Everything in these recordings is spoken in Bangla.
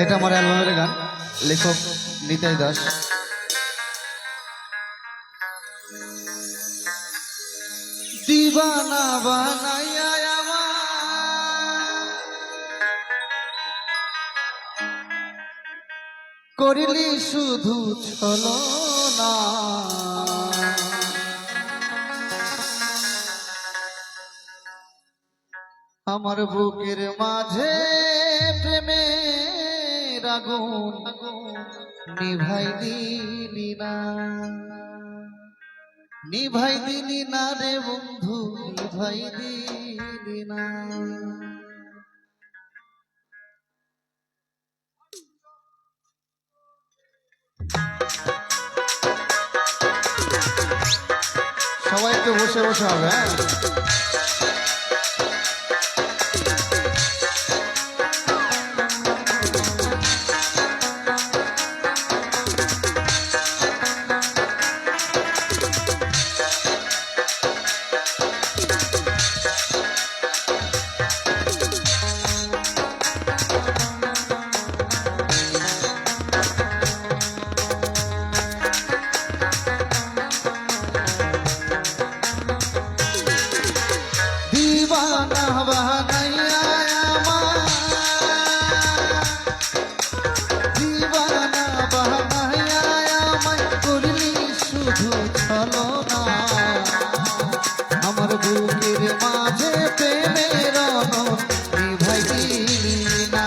এটা আমার অ্যালবামের গান, লেখক নিতাই দাস। দিবানা বানাইয়া করিলি শুধু ছলনা, আমার বুকের মাঝে প্রেমের আগুন নিভাই দিলি না, নিভাই দিলি না রে বন্ধু, নিভাই দিলি না। সবাই একটু বসে বসে হবে। হ্যাঁ, দিবানা বানাইয়া আমার, দিবানা বানাইয়া আমায় করলি শুধু ছলনা, আমার বুকের মাঝে প্রেমের আগুন নিভাই দিলি না,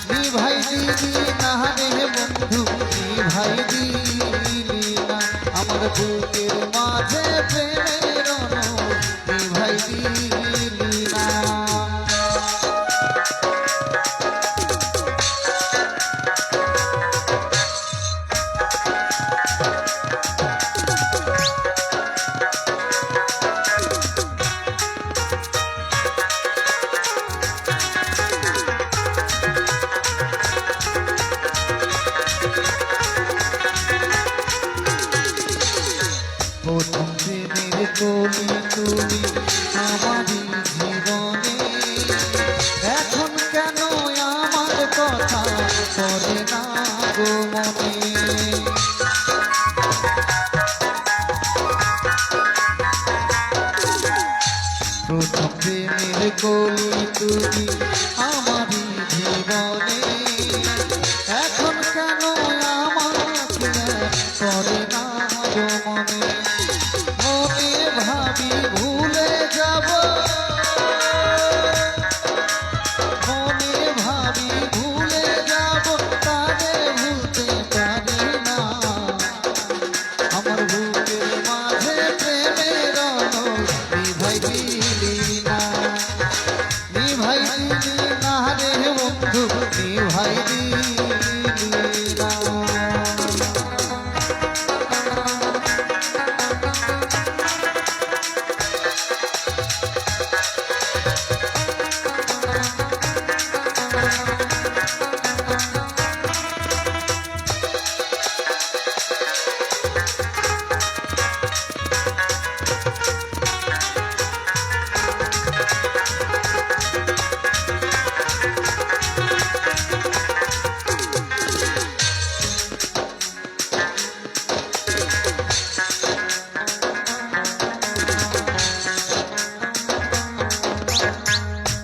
নিভাই দিলি না রে বন্ধু, নিভাই দিলি না, আমার বুকের মাঝে প্রেমের আগুন নিভাই দিলি না। প্রথম প্রেমের কলি তুমি আমারই জীবনে, এখন কেন আমার কথা করে না গো মনে, প্রথম প্রেমের কলি তুমি আমারই জীবনে, এখন কেন আমার করে না গো মনে, মনে ভাবি ভুলে যাব, মনে ভাবি ভুলে যাব, তারে ভুলতে পারি না, আমার বুকের মাঝে প্রেমের আগুন নিভাই দিলি না, নিভাই দিলি না রে বন্ধু, নিভাই দিলি না।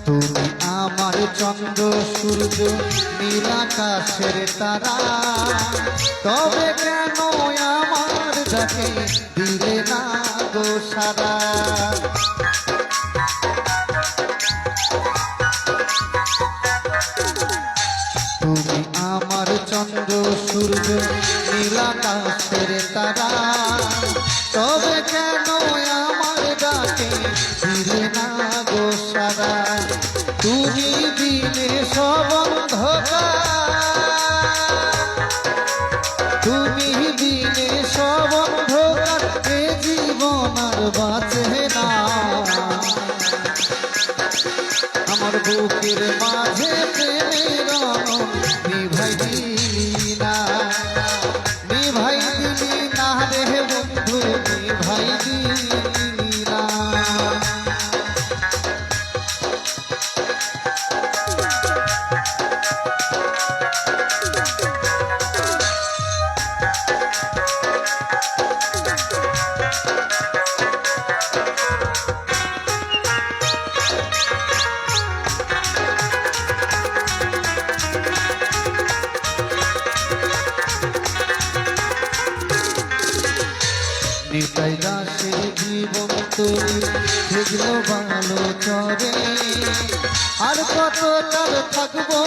তুমি আমার চন্দ্র সূর্য নীল আকাশের তারা, তবে কেন আমার যাকে দিলে না গো সারা, তুমি আমার চন্দ্র সূর্য নীল আকাশের তারা, তবে কেন আমার ডাকে দিলে না গো সারা, তুমি দিলে সব অন্ধকার, তুমি দিলে সব অন্ধকার, এ জীবন আর বাঁচে না, আমার বুকের মাঝে প্রেমের আগুন নিভাই দিলি না, নিভাই দিলি না রে বন্ধু, নিভাই দিলি না। ভালো চরে আর কত কাল থাকবো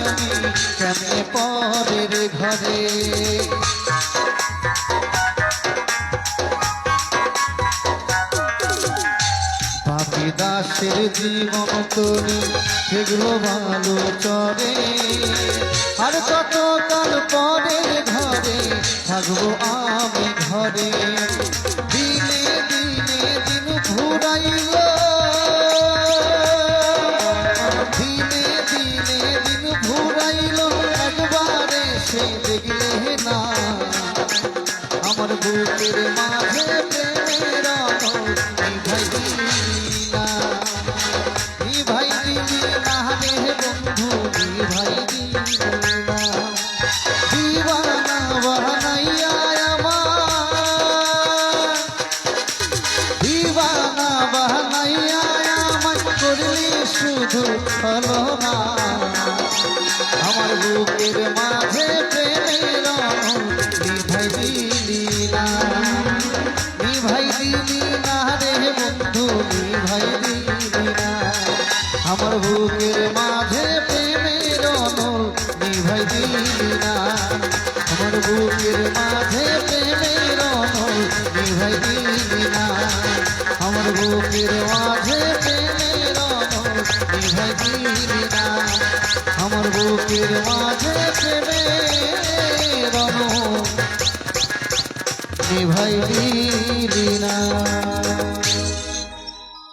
আমি কেমনে পরের ঘরে পাপি দাসের জীবন তরি সেগুলো ভালো চরে আর কত কাল পরের ঘরে থাকবো আমি ঘরে দিনে দিনে দিন ঘুরাইল দিনে দিনে দিন ঘুরাইল একবারে সে দেখলে না আমার বুকের মাঝে প্রেমের ভাই দিলি না ভাই দিলি না রে বন্ধু ভাই দিলি না দিবানা বানাইয়া আমার দিবানা বানাইয়া আমার করলি শুধু হলো না আমার বুকের মাঝে প্রেমের ভাই দিলি না ভাই দিলি না রে বন্ধু ভাই দিলি না আমার বুকের মাঝে প্রেমের ভাই দিলি না আমার বুকের মাঝে প্রেমের ভাই দিলি না আমার বুকের মাঝে প্রেমের ভাই দিলি না আমার বুকের মাঝে প্রেমের নিভাই দিলি